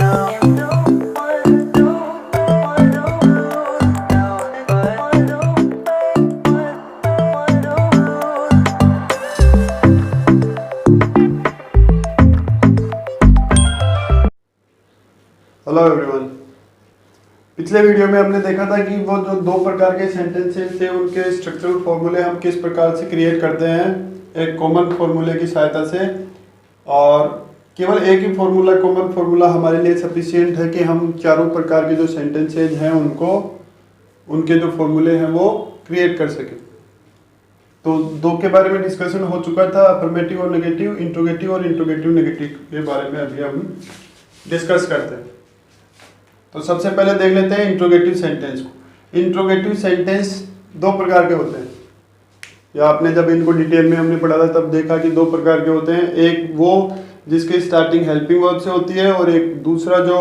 Hello everyone. पिछले video में हमने देखा था कि वो जो दो प्रकार के सेंटेंसेस थे उनके स्ट्रक्चरल फॉर्मूले हम किस प्रकार से क्रिएट करते हैं एक कॉमन फॉर्मूले की सहायता से, और केवल एक ही फॉर्मूला कॉमन फॉर्मूला हमारे लिए सफिशिएंट है कि हम चारों प्रकार के जो सेंटेंसेज हैं उनके जो फॉर्मूले हैं वो क्रिएट कर सकें। तो दो के बारे में डिस्कशन हो चुका था, अफर्मेटिव और नेगेटिव, इंट्रोगेटिव और इंट्रोगेटिव नेगेटिव के बारे में अभी हम डिस्कस करते हैं। तो सबसे पहले देख लेते हैं इंट्रोगेटिव सेंटेंस को। इंट्रोगेटिव सेंटेंस दो प्रकार के होते हैं, या आपने जब इनको डिटेल में हमने पढ़ा था तब देखा कि दो प्रकार के होते हैं। एक वो जिसकी स्टार्टिंग हेल्पिंग वर्ब से होती है, और एक दूसरा जो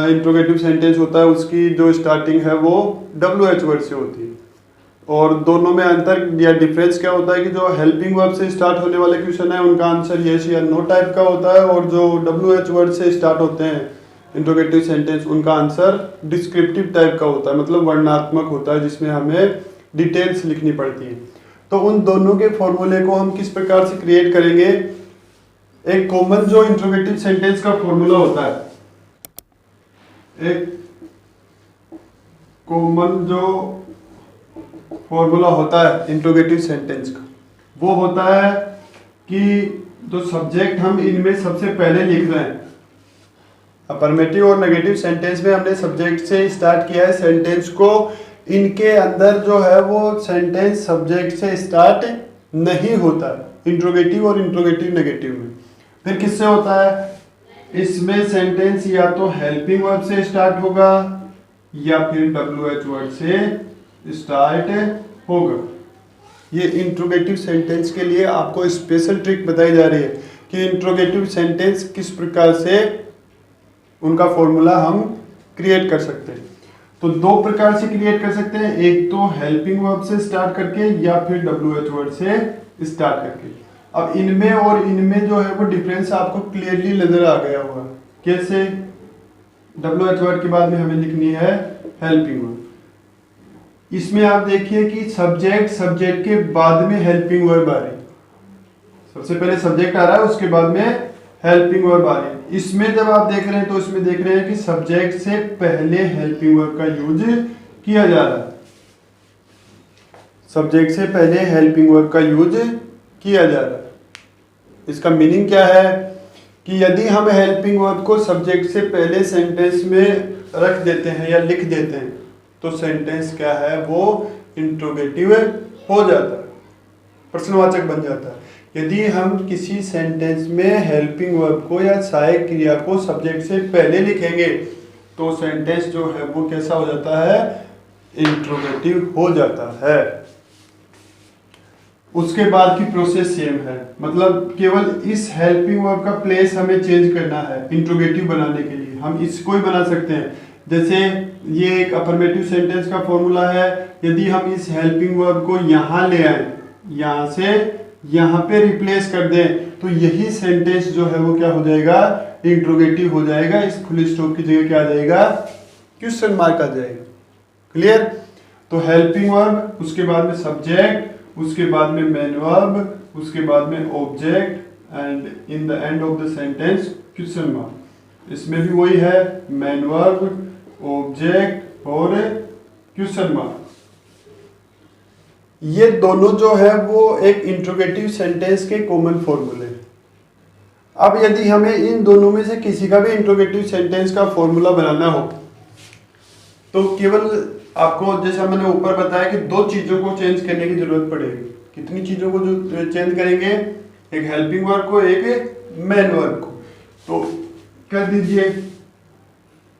इंट्रोगेटिव सेंटेंस होता है उसकी जो स्टार्टिंग है वो WH वर्ड से होती है। और दोनों में अंतर या डिफरेंस क्या होता है कि जो हेल्पिंग वर्ब से स्टार्ट होने वाले क्वेश्चन है उनका आंसर यस या नो टाइप का होता है, और जो WH वर्ड से स्टार्ट होते हैं इंट्रोगेटिव सेंटेंस उनका आंसर डिस्क्रिप्टिव टाइप का होता है, मतलब वर्णनात्मक होता है जिसमें हमें डिटेल्स लिखनी पड़ती है। तो उन दोनों के फॉर्मूले को हम किस प्रकार से क्रिएट करेंगे। एक कॉमन जो इंट्रोगेटिव सेंटेंस का फॉर्मूला होता है, एक कॉमन जो फॉर्मूला होता है इंट्रोगेटिव सेंटेंस का, वो होता है कि जो सब्जेक्ट हम इनमें सबसे पहले लिख रहे हैं, अफर्मेटिव और नेगेटिव सेंटेंस में हमने सब्जेक्ट से स्टार्ट किया है सेंटेंस को, इनके अंदर जो है वो सेंटेंस सब्जेक्ट से स्टार्ट नहीं होता इंट्रोगेटिव और इंट्रोगेटिव नेगेटिव में। फिर किससे होता है, इसमें सेंटेंस या तो हेल्पिंग वर्ब से स्टार्ट होगा या फिर WH वर्ड से स्टार्ट होगा। ये इंट्रोगेटिव सेंटेंस के लिए आपको स्पेशल ट्रिक बताई जा रही है कि इंट्रोगेटिव सेंटेंस किस प्रकार से उनका फॉर्मूला हम क्रिएट कर सकते हैं। तो दो प्रकार से क्रिएट कर सकते हैं, एक तो हेल्पिंग वर्ब से स्टार्ट करके या फिर WH वर्ड से स्टार्ट करके। अब इनमें और इनमें जो है वो डिफरेंस आपको क्लियरली नजर आ गया होगा। कैसे, WH वर्ड के बाद में हमें लिखनी है हेल्पिंग वर्ब। इसमें आप देखिए कि सब्जेक्ट के बाद में हेल्पिंग वर्ब आ रही है, सबसे पहले सब्जेक्ट आ रहा है उसके बाद में हेल्पिंग वर्ब आ रही है। इसमें जब आप देख रहे हैं तो इसमें देख रहे हैं कि सब्जेक्ट से पहले हेल्पिंग वर्ब का यूज किया जा रहा है, सब्जेक्ट से पहले हेल्पिंग वर्ब का यूज किया जा रहा है। इसका मीनिंग क्या है कि यदि हम हेल्पिंग वर्ब को सब्जेक्ट से पहले सेंटेंस में रख देते हैं या लिख देते हैं तो सेंटेंस क्या है वो इंट्रोगेटिव हो जाता है, प्रश्नवाचक बन जाता है। यदि हम किसी सेंटेंस में हेल्पिंग वर्ब को या सहायक क्रिया को सब्जेक्ट से पहले लिखेंगे तो सेंटेंस जो है वो कैसा हो जाता है, इंट्रोगेटिव हो जाता है। उसके बाद की प्रोसेस सेम है, मतलब केवल इस हेल्पिंग वर्ब का प्लेस हमें चेंज करना है इंट्रोगेटिव बनाने के लिए। हम इसको ही बना सकते हैं, जैसे ये एक अफर्मेटिव सेंटेंस का फॉर्मूला है, यदि हम इस हेल्पिंग वर्ब को यहाँ ले आए, यहाँ से यहाँ पे रिप्लेस कर दें तो यही सेंटेंस जो है वो क्या हो जाएगा, इंट्रोगेटिव हो जाएगा। इस फुल स्टॉप की जगह क्या आ जाएगा, क्वेश्चन मार्क आ जाएगा। क्लियर। तो हेल्पिंग वर्ब, उसके बाद में सब्जेक्ट, उसके बाद में मेन वर्ब, उसके बाद में object, and in the end of the sentence question mark. इसमें भी वही है, मेन वर्ब, ऑब्जेक्ट और क्वेश्चन मार्क। ये दोनों जो है वो एक इंट्रोगेटिव सेंटेंस के कॉमन फॉर्मूले हैं। अब यदि हमें इन दोनों में से किसी का भी इंट्रोगेटिव सेंटेंस का फॉर्मूला बनाना हो तो केवल आपको, जैसा मैंने ऊपर बताया कि दो चीजों को चेंज करने की जरूरत पड़ेगी। कितनी चीजों को जो चेंज करेंगे, एक हेल्पिंग वर्ब को, एक मेन वर्ब को। तो कर दीजिए,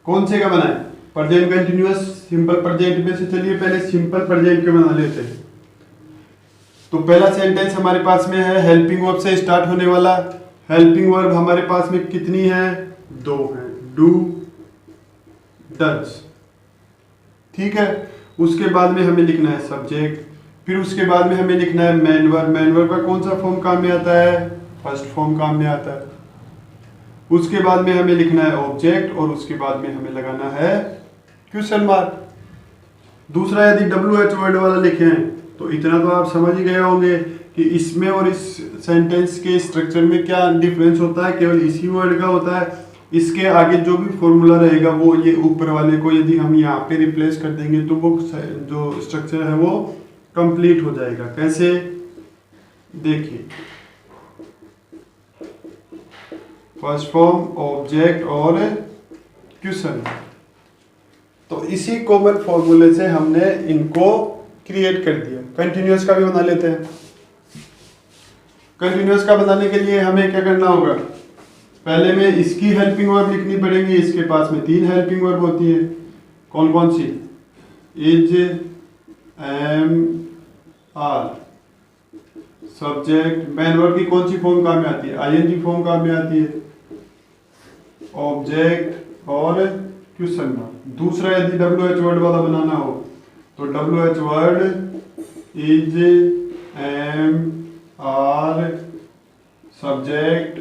कौन से का बनाए, प्रेजेंट कंटिन्यूअस, सिंपल प्रेजेंट में से चलिए पहले सिंपल प्रेजेंट के बना लेते हैं। तो पहला सेंटेंस हमारे पास में है हेल्पिंग वर्ब से स्टार्ट होने वाला। हेल्पिंग वर्ब हमारे पास में कितनी है, दो है, डू, डज। ठीक है। उसके बाद में हमें लिखना है सब्जेक्ट, फिर उसके बाद में हमें लिखना है मेन वर्ब। मेन वर्ब का कौन सा फॉर्म काम में आता है, फर्स्ट फॉर्म काम में आता है। उसके बाद में हमें लिखना है ऑब्जेक्ट और उसके बाद में हमें लगाना है क्वेश्चन मार्क। दूसरा यदि WH वर्ड वाला लिखें तो इतना तो आप समझ ही गए होंगे कि इसमें और इस सेंटेंस के स्ट्रक्चर में क्या डिफरेंस होता है, केवल इसी वर्ड का होता है। इसके आगे जो भी फॉर्मूला रहेगा वो ये ऊपर वाले को यदि हम यहाँ पे रिप्लेस कर देंगे तो वो जो स्ट्रक्चर है वो कंप्लीट हो जाएगा। कैसे, देखिए, फर्स्ट फॉर्म ऑब्जेक्ट और क्वेश्चन। तो इसी कॉमन फॉर्मूले से हमने इनको क्रिएट कर दिया। कंटिन्यूअस का भी बना लेते हैं। कंटिन्यूअस का बनाने के लिए हमें क्या करना होगा, पहले में इसकी हेल्पिंग वर्ब लिखनी पड़ेगी। इसके पास में 3 हेल्पिंग वर्ब होती है। कौन कौन सी, is, am, are. Subject, main verb की कौन सी फॉर्म काम में आती है, आईएनजी फॉर्म काम में आती है। ऑब्जेक्ट और क्वेश्चन मार्क। दूसरा यदि WH वर्ड वाला बनाना हो तो WH word is, am, are, subject,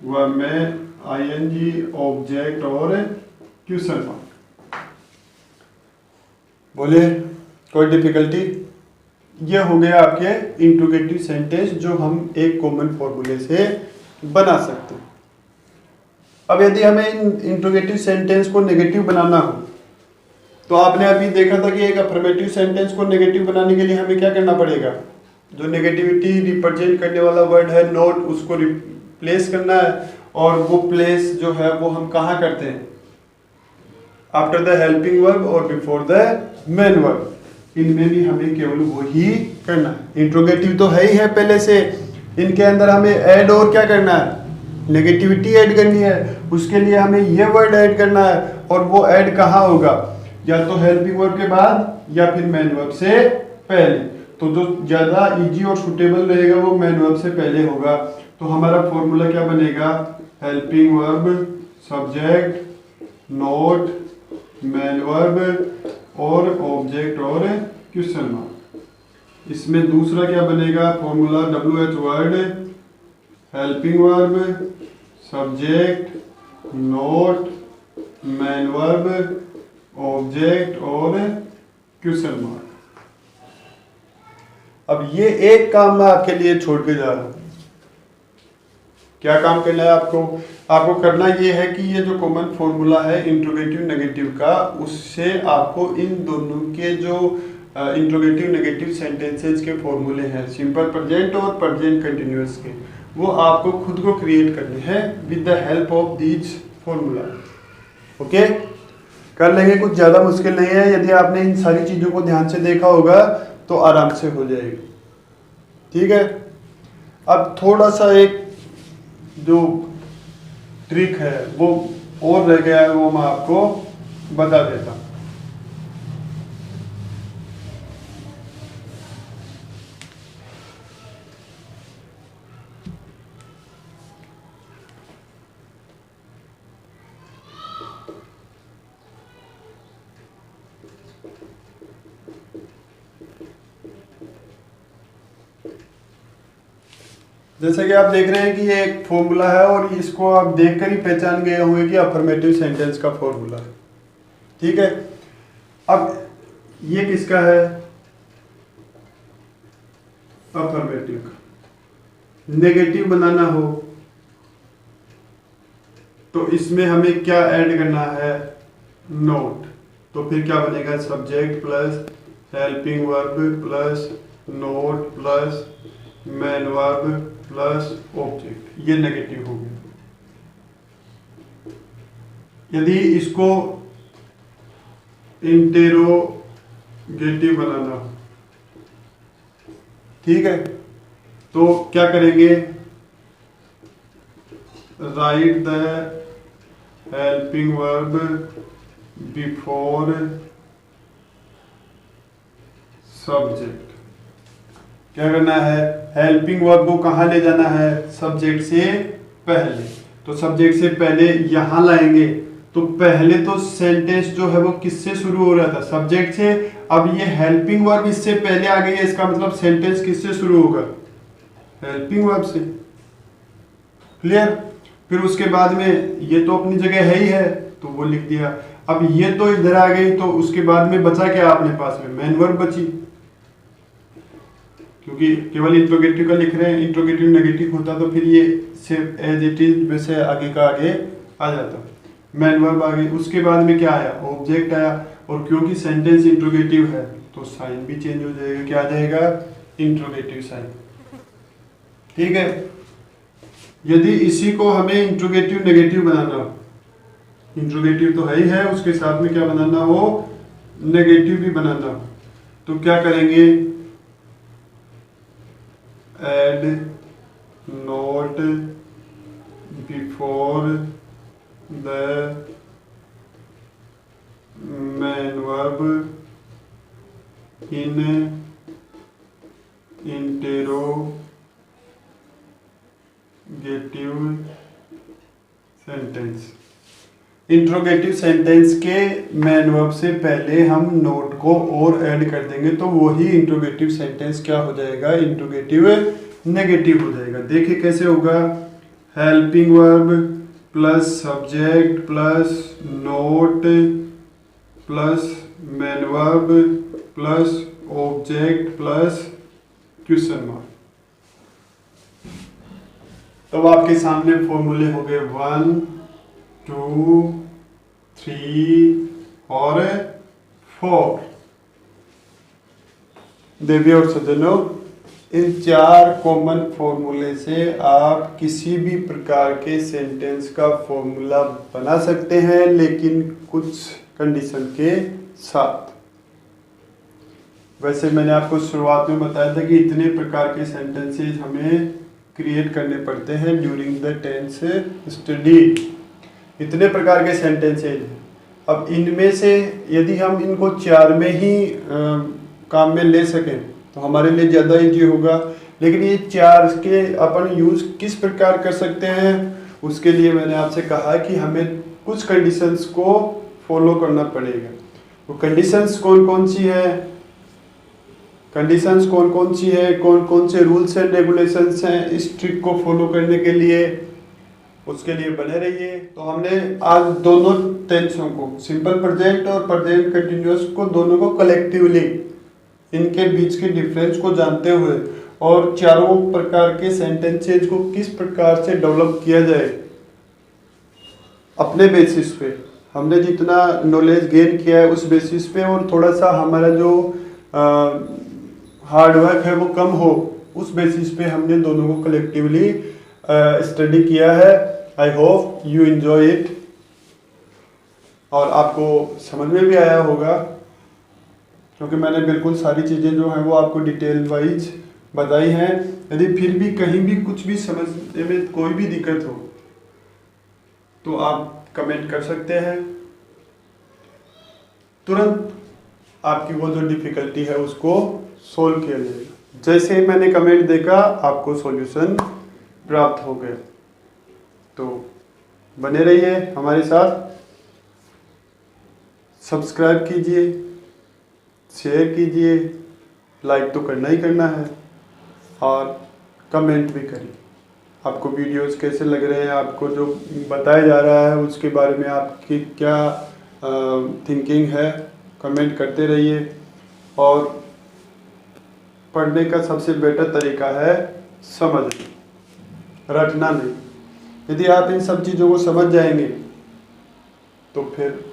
verb में आईएनजी, ऑब्जेक्ट और क्वेश्चन मार्क। बोलिए, कोई डिफिकल्टी? ये हो गया आपके इंट्रोगेटिव सेंटेंस जो हम एक कॉमन फॉर्मूले से बना सकते हैं। अब यदि हमें इन इंट्रोगेटिव सेंटेंस को नेगेटिव बनाना हो तो आपने अभी देखा था कि एक अफर्मेटिव सेंटेंस को नेगेटिव बनाने के लिए हमें क्या करना पड़ेगा, जो नेगेटिविटी रिप्रेजेंट करने वाला वर्ड है नॉट, उसको रिप्लेस करना है। और वो प्लेस जो है वो हम कहाँ करते हैं, आफ्टर द हेल्पिंग वर्ब और बिफोर द मेन वर्ब। इनमें भी हमें केवल वही करना है। इंट्रोगेटिव तो है ही है पहले से, इनके अंदर हमें ऐड और क्या करना है, नेगेटिविटी ऐड करनी है। उसके लिए हमें ये वर्ड ऐड करना है और वो ऐड कहाँ होगा, या तो हेल्पिंग वर्ब के बाद या फिर मेन वर्ब से पहले। तो जो ज़्यादा इजी और सुटेबल रहेगा वो मेन वर्ब से पहले होगा। तो हमारा फॉर्मूला क्या बनेगा, helping verb, subject, note, main verb और ऑब्जेक्ट और क्वेश्चन मार्क। इसमें दूसरा क्या बनेगा formula, WH word, helping verb, subject, note, main verb, object और क्वेश्चन मार्क। अब ये एक काम मैं आपके लिए छोड़ के जा रहा हूं। क्या काम करना है आपको करना ये है कि ये जो कॉमन फॉर्मूला है इंट्रोगेटिव नेगेटिव का, उससे आपको इन दोनों के जो इंट्रोगेटिव नेगेटिव सेंटेंसेस के फॉर्मूले हैं, सिंपल प्रेजेंट और प्रेजेंट कंटिन्यूअस के, वो आपको खुद को क्रिएट करने हैं with the help of these formula. Okay, कर लेंगे, कुछ ज़्यादा मुश्किल नहीं है। यदि आपने इन सारी चीज़ों को ध्यान से देखा होगा तो आराम से हो जाएगी। ठीक है, अब थोड़ा सा एक जो ट्रिक है वो और रह गया है, वो मैं आपको बता देता हूँ। जैसे कि आप देख रहे हैं कि ये एक फॉर्मूला है और इसको आप देखकर ही पहचान गए होंगे कि अफर्मेटिव सेंटेंस का फॉर्मूला है। ठीक है, अब ये किसका है, अफर्मेटिव का। नेगेटिव बनाना हो तो इसमें हमें क्या ऐड करना है, नोट। तो फिर क्या बनेगा, subject plus helping verb plus note plus main verb plus object. ये नेगेटिव हो गया। यदि इसको इंटेरोगेटिव बनाना हो, ठीक है, तो क्या करेंगे, right the helping verb before subject. क्या करना है, हेल्पिंग वर्ब को कहाँ ले जाना है, सब्जेक्ट से पहले। तो सब्जेक्ट से पहले यहां लाएंगे तो पहले तो सेंटेंस जो है वो किससे शुरू हो रहा था, सब्जेक्ट से। अब ये हेल्पिंग वर्ब इससे पहले आ गई है, इसका मतलब सेंटेंस किससे शुरू होगा, हेल्पिंग वर्ब से। क्लियर। फिर उसके बाद में ये तो अपनी जगह है ही है तो वो लिख दिया। अब ये तो इधर आ गई तो उसके बाद में बचा क्या अपने पास में, मेन वर्ब बची, क्योंकि केवल इंट्रोगेटिव का लिख रहे हैं, इंट्रोगेटिव नेगेटिव होता तो फिर ये सिर्फ एज इट इज वैसे आगे का आगे आ जाता। मेन वर्ब आ गई, उसके बाद में क्या आया, ऑब्जेक्ट आया, और क्योंकि सेंटेंस इंट्रोगेटिव है तो साइन भी चेंज हो जाएगा, क्या आ जाएगा, इंट्रोगेटिव साइन। ठीक है, यदि इसी को हमें इंट्रोगेटिव नेगेटिव बनाना हो, इंट्रोगेटिव तो है ही है, उसके साथ में क्या बनाना हो, नेगेटिव भी बनाना हो, तो क्या करेंगे, add not before the main verb in interrogative sentence. Interrogative sentence के मेन वर्ब से पहले हम नोट को और ऐड कर देंगे तो वही इंट्रोगेटिव सेंटेंस क्या हो जाएगा, इंट्रोगेटिव नेगेटिव हो जाएगा। देखिए कैसे होगा, helping verb plus subject plus note plus main verb plus object plus question mark. तो आपके सामने फॉर्मूले हो गए 1 2 3 और 4। देवी और सज्जनों, इन 4 कॉमन फॉर्मूले से आप किसी भी प्रकार के सेंटेंस का फॉर्मूला बना सकते हैं, लेकिन कुछ कंडीशन के साथ। वैसे मैंने आपको शुरुआत में बताया था कि इतने प्रकार के सेंटेंसेस हमें क्रिएट करने पड़ते हैं ड्यूरिंग द टेंस स्टडी, इतने प्रकार के सेंटेंसेस हैं। अब इनमें से यदि हम इनको 4 में ही काम में ले सकें तो हमारे लिए ज़्यादा ईजी होगा, लेकिन ये 4 के अपन यूज़ किस प्रकार कर सकते हैं, उसके लिए मैंने आपसे कहा कि हमें कुछ कंडीशंस को फॉलो करना पड़ेगा। वो कंडीशंस कौन कौन सी है, कंडीशंस कौन कौन सी है, कौन कौन से रूल्स एंड रेगुलेशंस हैं इस ट्रिक को फॉलो करने के लिए, उसके लिए बने रहिए। तो हमने आज दोनों टेंसों को, सिंपल प्रेजेंट और प्रेजेंट कंटिन्यूअस को, दोनों को कलेक्टिवली इनके बीच के डिफरेंस को जानते हुए और चारों प्रकार के सेंटेंसेज को किस प्रकार से डेवलप किया जाए अपने बेसिस पे, हमने जितना नॉलेज गेन किया है उस बेसिस पे, और थोड़ा सा हमारा जो हार्डवर्क है वो कम हो उस बेसिस पे हमने दोनों को कलेक्टिवली स्टडी किया है। I hope you enjoy it, और आपको समझ में भी आया होगा, क्योंकि मैंने बिल्कुल सारी चीज़ें जो हैं वो आपको डिटेल वाइज बताई हैं। यदि फिर भी कहीं भी कुछ भी समझने में कोई भी दिक्कत हो तो आप कमेंट कर सकते हैं, तुरंत आपकी वो जो डिफ़िकल्टी है उसको सोल्व किया जाएगा। जैसे ही मैंने कमेंट देखा आपको सॉल्यूशन प्राप्त हो गया। तो बने रहिए हमारे साथ, सब्सक्राइब कीजिए, शेयर कीजिए, लाइक तो करना ही करना है, और कमेंट भी करिए आपको वीडियोस कैसे लग रहे हैं, आपको जो बताया जा रहा है उसके बारे में आपकी क्या थिंकिंग है, कमेंट करते रहिए। और पढ़ने का सबसे बेटर तरीका है समझना, रटना नहीं। यदि आप इन सब चीज़ों को समझ जाएंगे तो फिर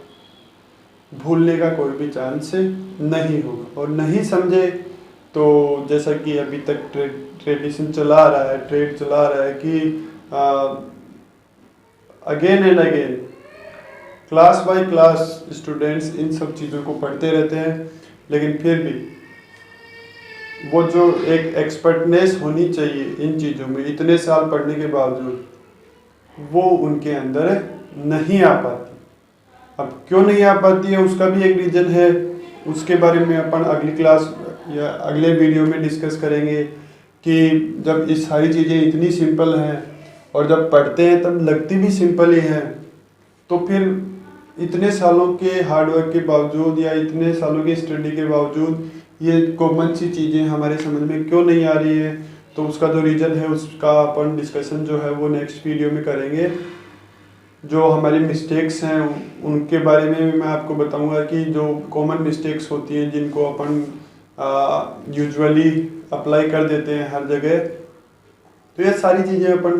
भूलने का कोई भी चांस नहीं होगा। और नहीं समझे तो जैसा कि अभी तक ट्रेड चला आ रहा है कि again and again class by class students इन सब चीज़ों को पढ़ते रहते हैं, लेकिन फिर भी वो जो एक एक्सपर्टनेस होनी चाहिए इन चीज़ों में, इतने साल पढ़ने के बावजूद वो उनके अंदर नहीं आ पाती। अब क्यों नहीं आ पाती है उसका भी एक रीज़न है, उसके बारे में अपन अगली क्लास या अगले वीडियो में डिस्कस करेंगे कि जब ये सारी चीज़ें इतनी सिंपल हैं और जब पढ़ते हैं तब लगती भी सिंपल ही हैं, तो फिर इतने सालों के हार्डवर्क के बावजूद या इतने सालों की स्टडी के बावजूद ये कॉमन सी चीज़ें हमारे समझ में क्यों नहीं आ रही है। तो उसका जो रीज़न है उसका अपन डिस्कशन जो है वो नेक्स्ट वीडियो में करेंगे। जो हमारी मिस्टेक्स हैं उनके बारे में भी मैं आपको बताऊंगा कि जो कॉमन मिस्टेक्स होती हैं जिनको अपन यूजुअली अप्लाई कर देते हैं हर जगह, तो ये सारी चीज़ें अपन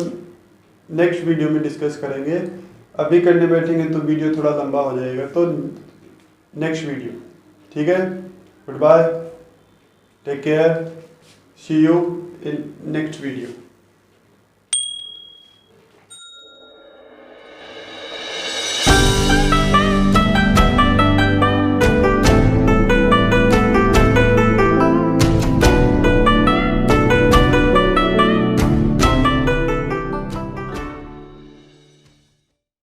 नेक्स्ट वीडियो में डिस्कस करेंगे। अभी करने बैठेंगे तो वीडियो थोड़ा लंबा हो जाएगा, तो नेक्स्ट वीडियो, ठीक है। Good bye, take care, see you in next video.